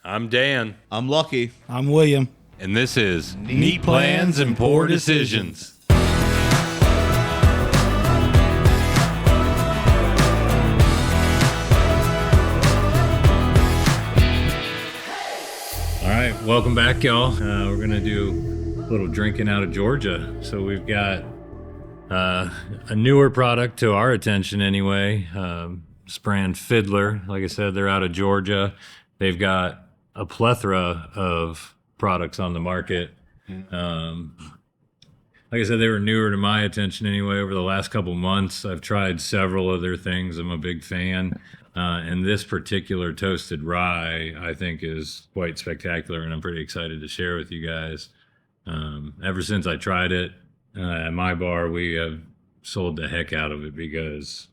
I'm Dan, I'm Lockie. I'm William. and this is Neat Plans and Poor Decisions. All right, welcome back, y'all. We're going to do a little drinking out of Georgia. So we've got a newer product to our attention anyway. This brand Fiddler. Like I said, they're out of Georgia. They've got a plethora of products on the market. Like I said, they were newer to my attention anyway over the last couple months. I've tried several of their things. I'm a big fan. And this particular toasted rye, I think, is quite spectacular, and I'm pretty excited to share with you guys. Ever since I tried it at my bar, we have sold the heck out of it because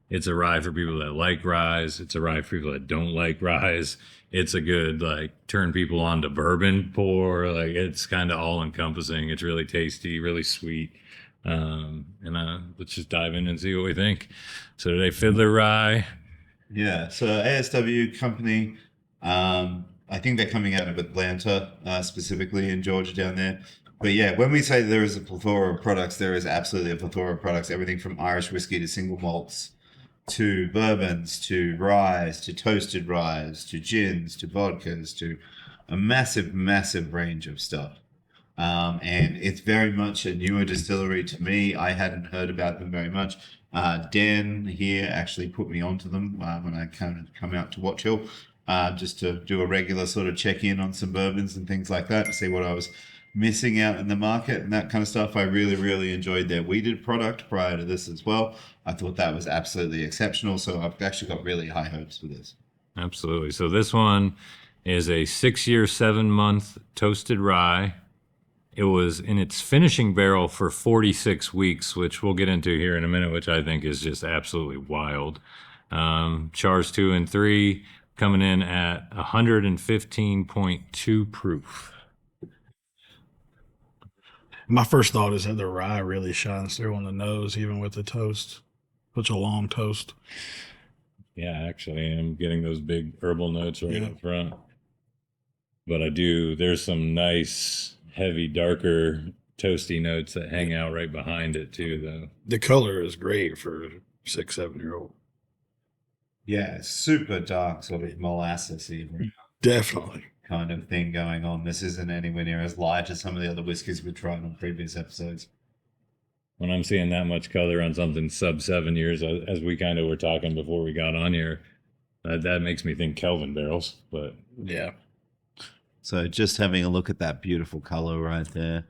it's a rye for people that like ryes. It's a rye for people that don't like ryes. It's a good, turn people on to bourbon pour. It's kind of all-encompassing. It's really tasty, really sweet. Let's just dive in and see what we think. So today, Fiddler Rye. Yeah, so ASW company, I think they're coming out of Atlanta, specifically in Georgia down there. But yeah, when we say there is a plethora of products, there is absolutely a plethora of products, everything from Irish whiskey to single malts, to bourbons, to ryes, to toasted ryes, to gins, to vodkas, to a massive, massive range of stuff. And it's very much a newer distillery to me. I hadn't heard about them very much. Dan here actually put me onto them when I come out to Watch Hill, just to do a regular sort of check-in on some bourbons and things like that, to see what I was missing out in the market and that kind of stuff. I really, really enjoyed their weeded product prior to this as well. I thought that was absolutely exceptional, so I've actually got really high hopes for this. Absolutely. So this one is a 6-year, 7-month toasted rye. It was in its finishing barrel for 46 weeks, which we'll get into here in a minute, which I think is just absolutely wild. Chars 2 and 3 coming in at 115.2 proof. My first thought is that the rye really shines through on the nose, even with the toast. Such a long toast. Yeah, actually, I'm getting those big herbal notes right up front. But there's some nice, heavy, darker, toasty notes that hang out right behind it, too, though. The color is great for a 6-7-year-old. Yeah, super dark, sort of molasses even. Definitely. Kind of thing going on. This isn't anywhere near as light as some of the other whiskeys we've tried on previous episodes. When I'm seeing that much color on something sub 7 years, as we kind of were talking before we got on here, that makes me think Kelvin barrels. But yeah. So just having a look at that beautiful color right there,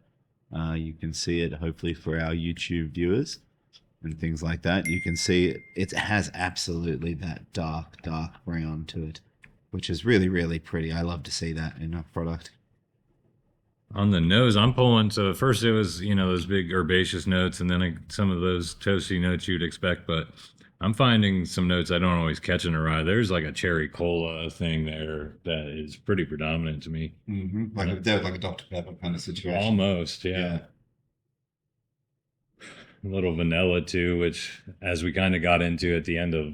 you can see it hopefully for our YouTube viewers and things like that. You can see it has absolutely that dark brown to it, which is really, really pretty. I love to see that in a product. On the nose, I'm pulling. So at first it was, those big herbaceous notes, and then some of those toasty notes you'd expect. But I'm finding some notes I don't always catch in a rye. There's like a cherry cola thing there that is pretty predominant to me. Mm-hmm. Like a Dr. Pepper kind of situation. Almost, yeah. A little vanilla too, which, as we kind of got into at the end of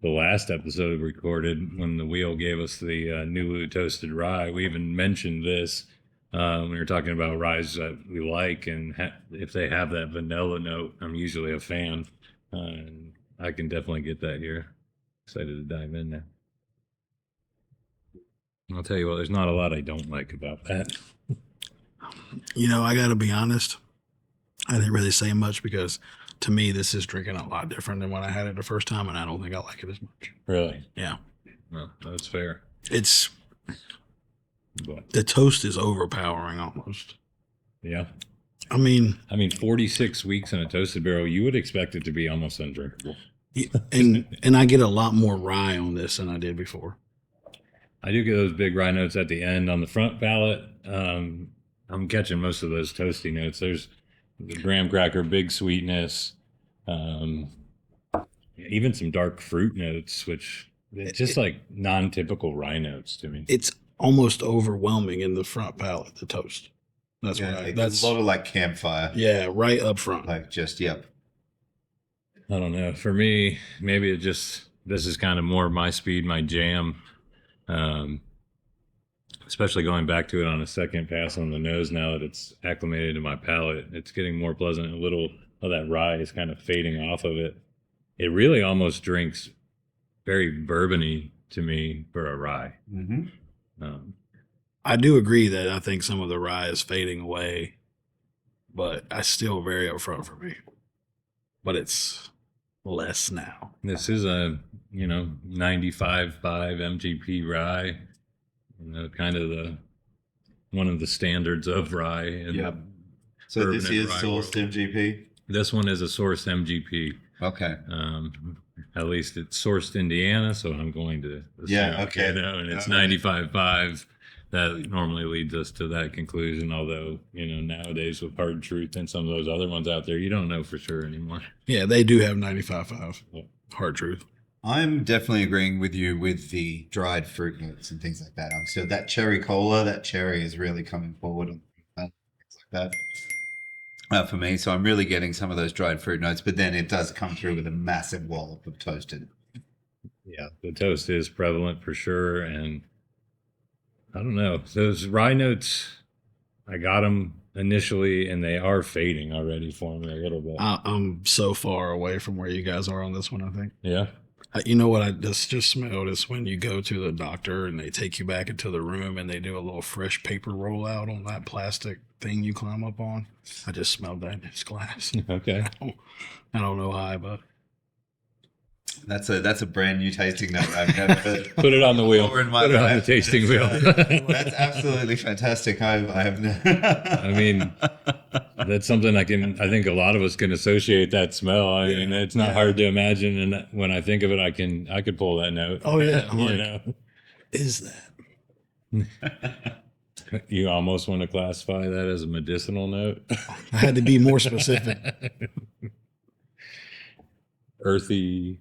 the last episode we recorded, when the wheel gave us the Nulu toasted rye, we even mentioned this when we were talking about ryes that we like, and if they have that vanilla note, I'm usually a fan, and I can definitely get that here. Excited to dive in there. I'll tell you what, there's not a lot I don't like about that. I got to be honest. I didn't really say much because, to me, this is drinking a lot different than when I had it the first time, and I don't think I like it as much. Really? Yeah. Well, that's fair. The toast is overpowering almost. Yeah. I mean, 46 weeks in a toasted barrel, you would expect it to be almost undrinkable. And I get a lot more rye on this than I did before. I do get those big rye notes at the end. On the front palate, I'm catching most of those toasty notes. There's the graham cracker, big sweetness, even some dark fruit notes, which it's just like non-typical rye notes to me. It's almost overwhelming in the front palate, the toast. That's that's a lot of like campfire. Yeah, right up front. Yep. I don't know. For me, maybe this is kind of more my speed, my jam. especially going back to it on a second pass on the nose now that it's acclimated to my palate, it's getting more pleasant. A little of that rye is kind of fading off of it. It really almost drinks very bourbony to me for a rye. I do agree that I think some of the rye is fading away, but it's still very upfront for me. But it's less now. This is a 95.5 MGP rye, kind of one of the standards of rye. Yeah. So this is sourced MGP. This one is a sourced MGP. Okay. At least it's sourced Indiana, so I'm going to assume, okay. And it's 95.5. That normally leads us to that conclusion. Although nowadays with Hard Truth and some of those other ones out there, you don't know for sure anymore. Yeah, they do have 95.5. Hard Truth. I'm definitely agreeing with you with the dried fruit notes and things like that. So that cherry cola, that cherry is really coming forward and things like that for me. So I'm really getting some of those dried fruit notes, but then it does come through with a massive wallop of toasted. Yeah, the toast is prevalent for sure, and I don't know. Those rye notes, I got them initially, and they are fading already for me a little bit. I'm so far away from where you guys are on this one, I think. Yeah. You know what I just smelled is when you go to the doctor and they take you back into the room and they do a little fresh paper rollout on that plastic thing you climb up on. I just smelled that in his glass. Okay. I don't know why, but That's a brand new tasting note I've never heard. Put it on the wheel. Put it on the tasting wheel. That's absolutely fantastic. I have no. I mean, that's something I think a lot of us can associate that smell. I mean, it's not hard to imagine. And when I think of it, I could pull that note. oh yeah, I'm You like, know, is that? you almost want to classify that as a medicinal note. I had to be more specific. Earthy.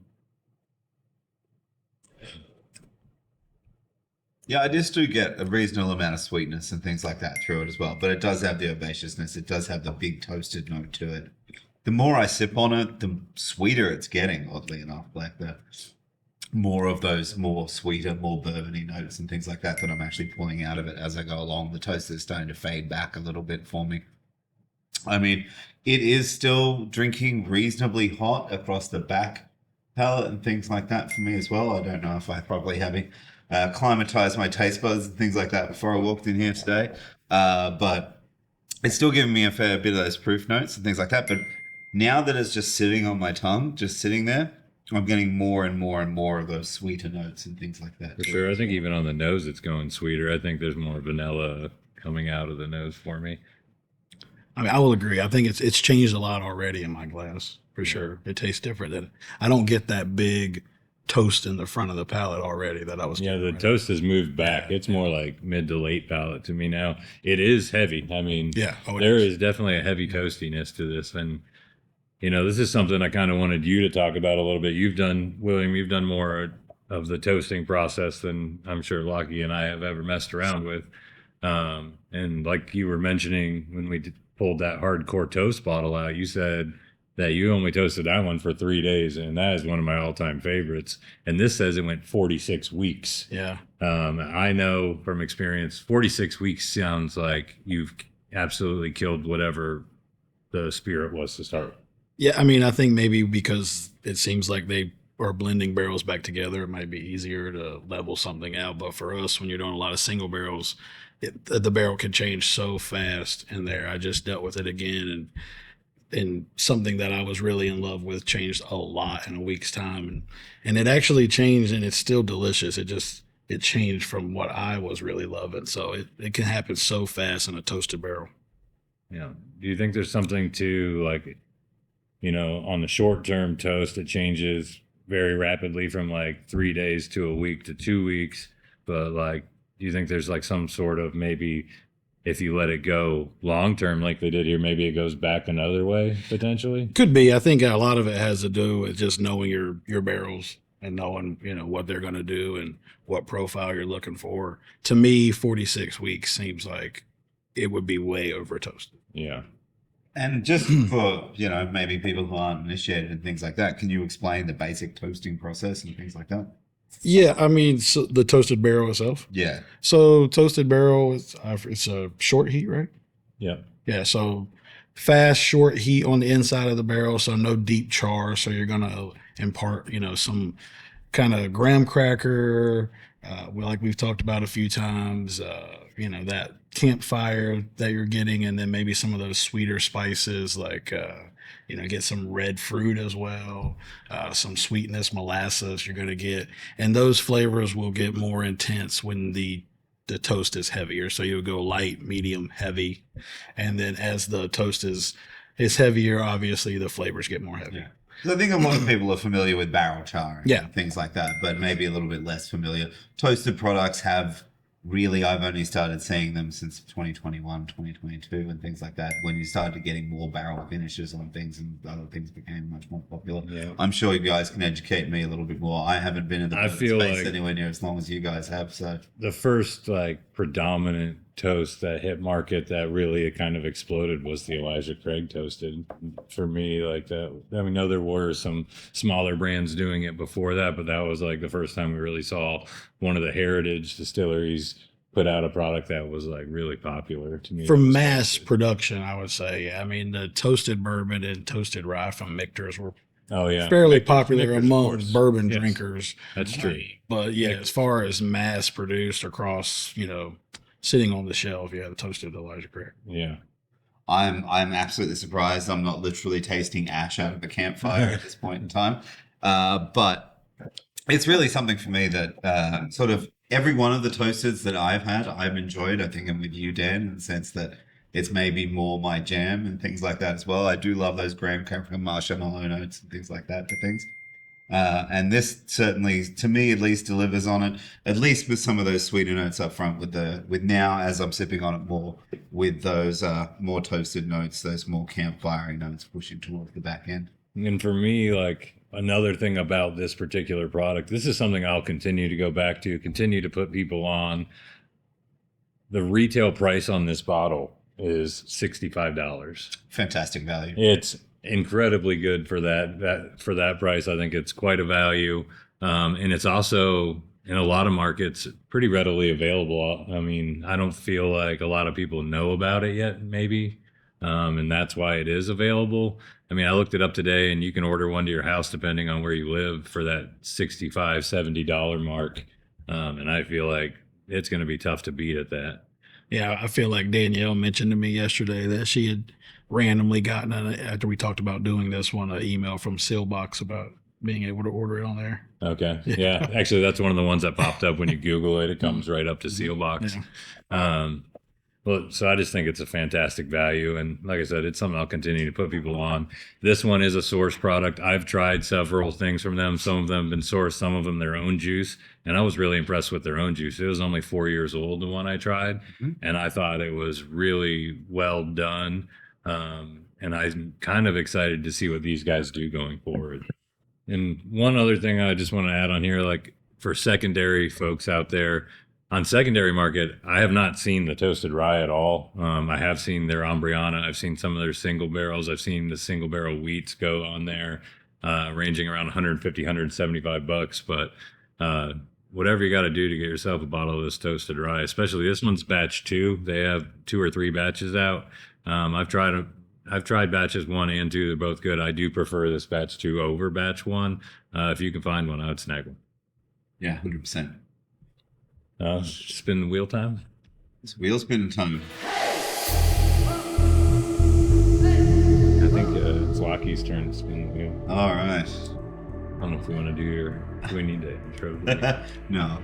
Yeah, I just do get a reasonable amount of sweetness and things like that through it as well. But it does have the herbaceousness. It does have the big toasted note to it. The more I sip on it, the sweeter it's getting, oddly enough. Like the more of those more sweeter, more bourbony notes and things like that I'm actually pulling out of it as I go along. The toast is starting to fade back a little bit for me. I mean, it is still drinking reasonably hot across the back palate and things like that for me as well. I don't know if I probably have acclimatized my taste buds and things like that before I walked in here today. But it's still giving me a fair bit of those proof notes and things like that. But now that it's just sitting on my tongue, just sitting there, I'm getting more and more and more of those sweeter notes and things like that. For sure. I think even on the nose, it's going sweeter. I think there's more vanilla coming out of the nose for me. I mean, I will agree. I think it's changed a lot already in my glass, for sure. It tastes different. I don't get that big toast in the front of the palate already that I was Yeah, getting the right toast has moved back. It's more like mid to late palate to me now. It is heavy. I mean, Yeah. Oh, there is definitely a heavy toastiness to this. And, this is something I kind of wanted you to talk about a little bit. William, you've done more of the toasting process than I'm sure Lockie and I have ever messed around with. And like you were mentioning when we pulled that hardcore toast bottle out, you said that you only toasted that one for 3 days, and that is one of my all-time favorites. And this says it went 46 weeks. Yeah. I know from experience, 46 weeks sounds like you've absolutely killed whatever the spirit was to start. Yeah, I mean, I think maybe because it seems like they are blending barrels back together, it might be easier to level something out. But for us, when you're doing a lot of single barrels, the barrel can change so fast in there. I just dealt with it again, and something that I was really in love with changed a lot in a week's time. And it actually changed, and it's still delicious. It changed from what I was really loving. So it can happen so fast in a toasted barrel. Yeah. Do you think there's something to, like, on the short-term toast, it changes very rapidly from like 3 days to a week to 2 weeks. But like, do you think there's like some sort of, maybe if you let it go long-term like they did here, maybe it goes back another way potentially? Could be. I think a lot of it has to do with just knowing your barrels and knowing, what they're going to do and what profile you're looking for. To me, 46 weeks seems like it would be way over toasted. Yeah. And just for, maybe people who aren't initiated and things like that, can you explain the basic toasting process and things like that? Yeah, I mean, so the toasted barrel itself. Yeah. So toasted barrel, it's a short heat, right? Yeah. Yeah, so fast, short heat on the inside of the barrel, so no deep char. So you're gonna impart, some kind of graham cracker, like we've talked about a few times. That campfire that you're getting, and then maybe some of those sweeter spices, like get some red fruit as well, some sweetness, molasses you're gonna get, and those flavors will get more intense when the toast is heavier. So you'll go light, medium, heavy, and then as the toast is heavier, obviously the flavors get more heavy. Yeah. So I think a lot of people are familiar with barrel char Yeah. and things like that, but maybe a little bit less familiar. Toasted products have really, I've only started seeing them since 2021, 2022 and things like that, when you started getting more barrel finishes on things and other things became much more popular. Yeah. I'm sure you guys can educate me a little bit more. I haven't been in the space anywhere near as long as you guys have. So the first predominant toast that hit market that really kind of exploded was the Elijah Craig toasted. For me, that, I know there were some smaller brands doing it before that, but that was the first time we really saw one of the heritage distilleries put out a product that was really popular to me. For mass production, I would say. I mean, the toasted bourbon and toasted rye from Michter's were fairly popular among bourbon drinkers. That's true. But yeah, as far as mass produced across, sitting on the shelf, the toasted Elijah Craig. Yeah. I'm absolutely surprised I'm not literally tasting ash out of the campfire at this point in time. But it's really something for me that sort of every one of the toasteds that I've had, I've enjoyed. I think I'm with you, Dan, in the sense that it's maybe more my jam and things like that as well. I do love those graham cracker marshmallow notes and things like that for things. And this certainly, to me at least, delivers on it, at least with some of those sweeter notes up front with now, as I'm sipping on it more, with those more toasted notes, those more campfire notes pushing towards the back end. And for me, another thing about this particular product, this is something I'll continue to go back to, continue to put people on. The retail price on this bottle is $65. Fantastic value. It's incredibly good for that price. I think it's quite a value, and it's also in a lot of markets pretty readily available. I mean, I don't feel like a lot of people know about it yet, maybe, and that's why it is available. I mean, I looked it up today, and you can order one to your house depending on where you live for that $65, $70 mark, and I feel like it's going to be tough to beat at that. Yeah, I feel like Danielle mentioned to me yesterday that she had randomly gotten, after we talked about doing this one, an email from Sealbox about being able to order it on there. Okay. Yeah. Actually, that's one of the ones that popped up when you Google it. It comes right up to Sealbox. Yeah. Well, so I just think it's a fantastic value. And like I said, it's something I'll continue to put people on. This one is a source product. I've tried several things from them. Some of them have been sourced, some of them their own juice. And I was really impressed with their own juice. It was only 4 years old, the one I tried. Mm-hmm. And I thought it was really well done. And I'm kind of excited to see what these guys do going forward. And one other thing I just want to add on here, for secondary folks out there, on secondary market, I have not seen the toasted rye at all. I have seen their Ambriana. I've seen some of their single barrels. I've seen the single barrel wheats go on there, ranging around 150, 175 bucks. But whatever you got to do to get yourself a bottle of this toasted rye, especially this one's batch 2. They have 2 or 3 batches out. I've tried batches 1 and 2. They're both good. I do prefer this batch 2 over batch 1. If you can find one, I would snag one. Yeah, 100%. Spin the wheel time. It's wheel spin time. I think it's Lockie's turn to spin the wheel. All right. I don't know if we want to do do we need to intro? No.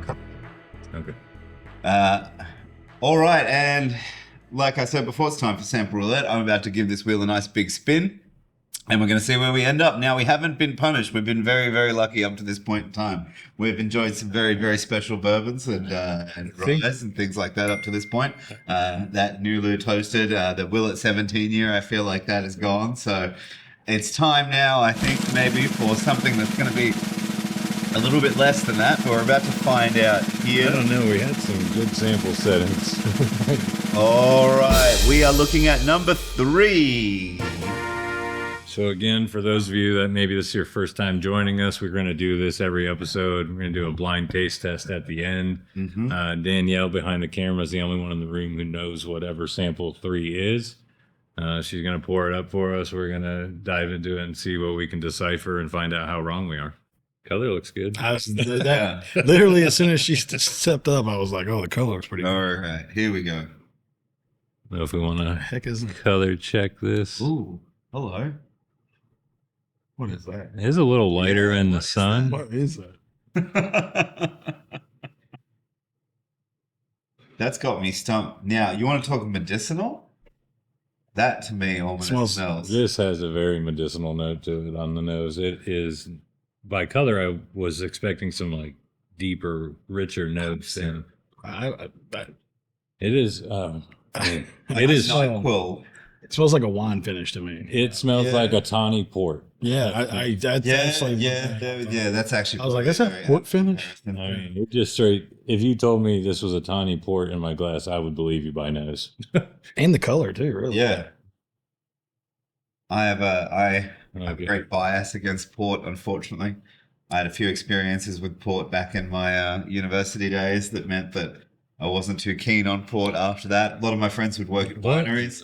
Okay. All right, and like I said before, it's time for sample roulette. I'm about to give this wheel a nice big spin, and we're going to see where we end up. Now, we haven't been punished. We've been very, very lucky up to this point in time. We've enjoyed some very, very special bourbons and ryes and things like that up to this point. That Nulu toasted, the Willet 17 year, I feel like that is gone. So it's time now, I think, maybe for something that's going to be a little bit less than that. But we're about to find out here. I don't know. We had some good sample settings. All right. We are looking at number 3. So again, for those of you that maybe this is your first time joining us, we're going to do this every episode. We're going to do a blind taste test at the end. Danielle behind the camera is the only one in the room who knows whatever sample 3 is. She's going to pour it up for us. We're going to dive into it and see what we can decipher and find out how wrong we are. Color looks good. Literally, as soon as she stepped up, I was like, "Oh, the color looks pretty good." All right, here we go. Well, if we want to Heck is color check this. Ooh, hello. what is that? It is a little lighter in the sun. What is that? That's got me stumped. Now, you want to talk medicinal? That to me almost smells. This has a very medicinal note to it on the nose. It is, by color, I was expecting some like deeper, richer notes, and it is. It is. NyQuil. It smells like a wine finish to me. It smells like a tawny port. Yeah, That's actually. I was like, "That's that port finish." I mean, it just straight. If you told me this was a tawny port in my glass, I would believe you by nose. And the color too, really. Yeah. I have a great bias against port, unfortunately. I had a few experiences with port back in my university days that meant that I wasn't too keen on port after that. A lot of my friends would work at wineries,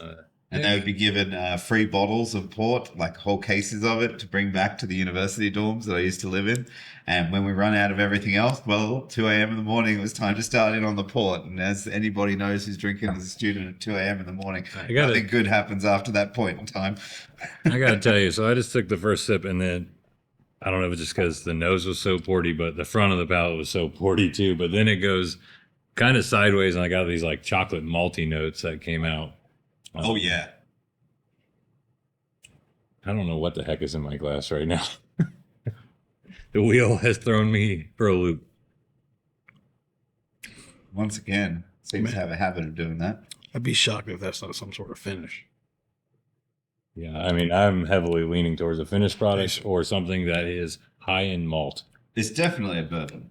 and they would be given free bottles of port, like whole cases of it, to bring back to the university dorms that I used to live in. And when we run out of everything else, well, 2 a.m. in the morning, it was time to start in on the port. And as anybody knows who's drinking as a student at 2 a.m. in the morning, nothing good happens after that point in time. I got to tell you, so I just took the first sip, and then I don't know if it's just because the nose was so porty, but the front of the palate was so porty too. But then it goes kind of sideways, and I got these like chocolate malty notes that came out. Oh, yeah. I don't know what the heck is in my glass right now. The wheel has thrown me for a loop. Once again, seems to have a habit of doing that. I'd be shocked if that's not some sort of finish. Yeah, I mean, I'm heavily leaning towards a finished product or something that is high in malt. It's definitely a bourbon.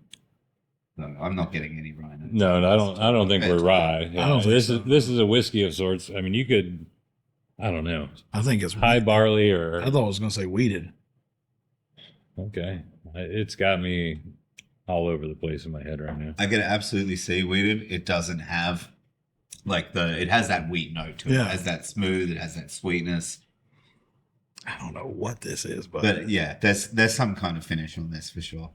No, I'm not getting any rye notes. No, I don't think we're rye. Yeah, this is a whiskey of sorts. I mean, you could, I don't know. I think it's high barley or. I thought I was going to say weeded. Okay, it's got me all over the place in my head right now. I can absolutely see weeded. It doesn't have it has that wheat note to it. Yeah. It has that smooth. It has that sweetness. I don't know what this is, but yeah, there's some kind of finish on this for sure.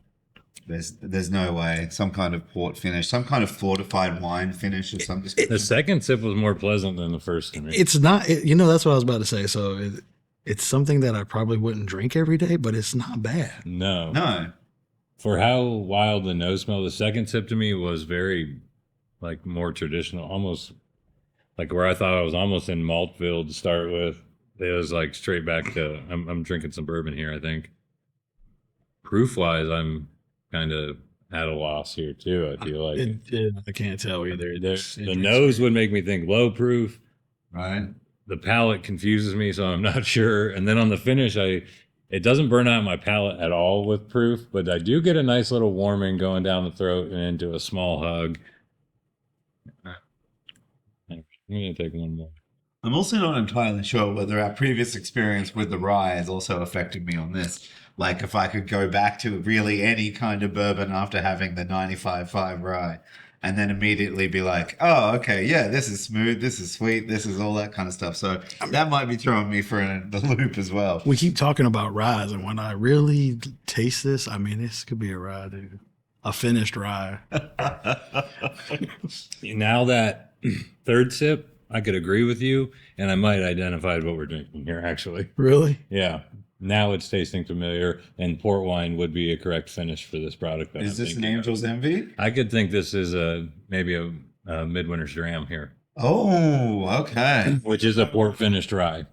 There's no way. Some kind of port finish, some kind of fortified wine finish or something. The second sip was more pleasant than the first to me. It's not, that's what I was about to say. So it's something that I probably wouldn't drink every day, but it's not bad. No. For how wild the nose smell, the second sip to me was very, like, more traditional, almost like where I thought I was almost in Maltville to start with. It was like straight back to, I'm drinking some bourbon here, I think. Proof-wise, I'm kind of at a loss here, too, I feel like. I can't tell either. The nose would make me think low proof. Right. The palate confuses me, so I'm not sure. And then on the finish, it doesn't burn out my palate at all with proof, but I do get a nice little warming going down the throat and into a small hug. I'm going to take one more. I'm also not entirely sure whether our previous experience with the rye has also affected me on this. Like if I could go back to really any kind of bourbon after having the 95.5 rye and then immediately be like, oh, okay, yeah, this is smooth, this is sweet, this is all that kind of stuff. So that might be throwing me for the loop as well. We keep talking about ryes, and when I really taste this, I mean, this could be a rye, dude. A finished rye. Now that third sip, I could agree with you, and I might identify what we're drinking here, actually. Really? Yeah. Now it's tasting familiar, and port wine would be a correct finish for this product. Is this an Angel's Envy? I could think this is maybe a Midwinter's Dram here. Oh, okay. Which is a port finished rye.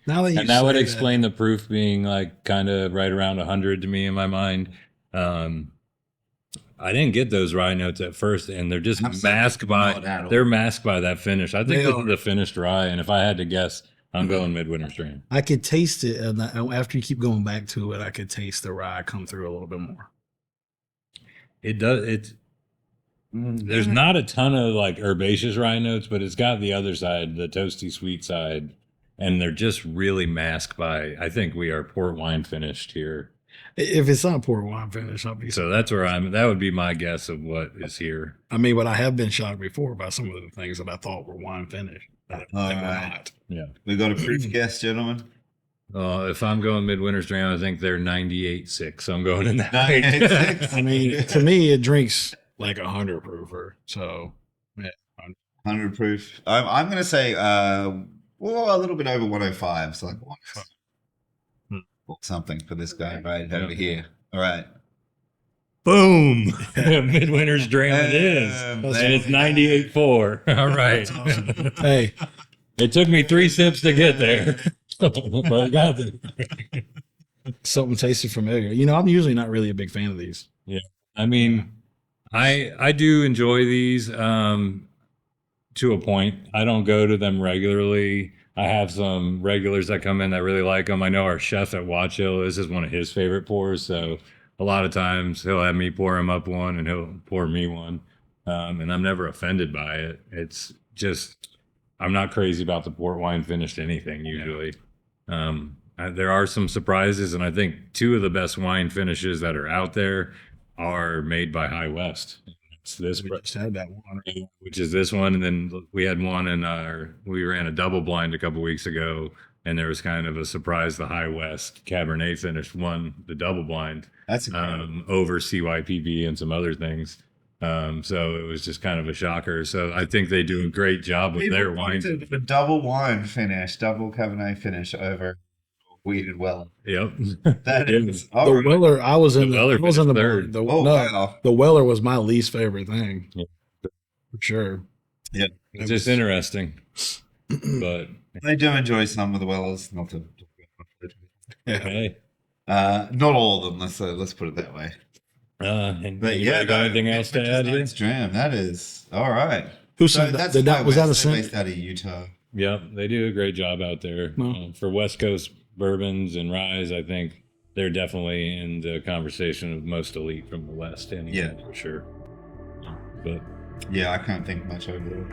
And that would explain the proof being like kind of right around 100 to me in my mind. I didn't get those rye notes at first, and they're just masked by that finish. I think this is a finished rye, and if I had to guess, I'm going Midwinter's Dram. I could taste it, and after you keep going back to it, I could taste the rye come through a little bit more. It does. There's not a ton of like herbaceous rye notes, but it's got the other side, the toasty sweet side, and they're just really masked by. I think we are port wine finished here. If it's not port wine finish, I'll be. So that's where I'm. That would be my guess of what is here. I mean, but I have been shocked before by some of the things that I thought were wine finished. They were right. not. Yeah. We got a proof guess, gentlemen. If I'm going Midwinter's Dram, I think they're 98.6. So I'm going in that. 98.6. I mean, to me, it drinks like 100 proofer. So, yeah. 100 proof. I'm going to say, well, a little bit over 105. So like or something for this guy right over here. All right. Boom! Midwinter's Dram it is. Damn, And it's 98.4. All right. Awesome. Hey, It took me 3 sips to get there. But I got there. something tasted familiar. You know, I'm usually not really a big fan of these. I mean, I do enjoy these to a point. I don't go to them regularly. I have some regulars that come in that really like them. I know our chef at Watch Hill, this is one of his favorite pours. So a lot of times he'll have me pour him up one and he'll pour me one. And I'm never offended by it. It's just, I'm not crazy about the port wine finished anything usually. There are some surprises, and I think 2 of the best wine finishes that are out there are made by High West. It's this, We just had that one. which is this one, and then we had one we ran a double blind a couple weeks ago, and there was kind of a surprise. The High West Cabernet finish won the double blind That's incredible. over CYPB and some other things. So it was just kind of a shocker. So I think they do a great job with their wine. The double wine finish, double Cabernet finish over weeded well. Yep. That Yeah. is The Weller, I was in The the, Weller I was in the, finished third. the Oh, no, wow. the Weller was my least favorite thing. Yeah. For sure. Yeah. It's just interesting. But I do enjoy some of the Wellers, not to Yeah. hey. not all of them, let's put it that way. And But yeah, yeah, got anything else to add here? Nice Dram. That is all right. Who So said that? that's Did that High was that a West. They're scent? based out of Utah. Yep, they do a great job out there. No. For West Coast bourbons and ryes, I think they're definitely in the conversation of most elite from the West, anyway, Yeah. for sure. But Yeah, I can't think much over there.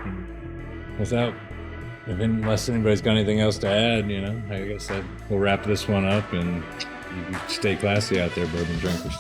unless anybody's got anything else to add, I guess that we'll wrap this one up, and you can stay classy out there, bourbon drinkers.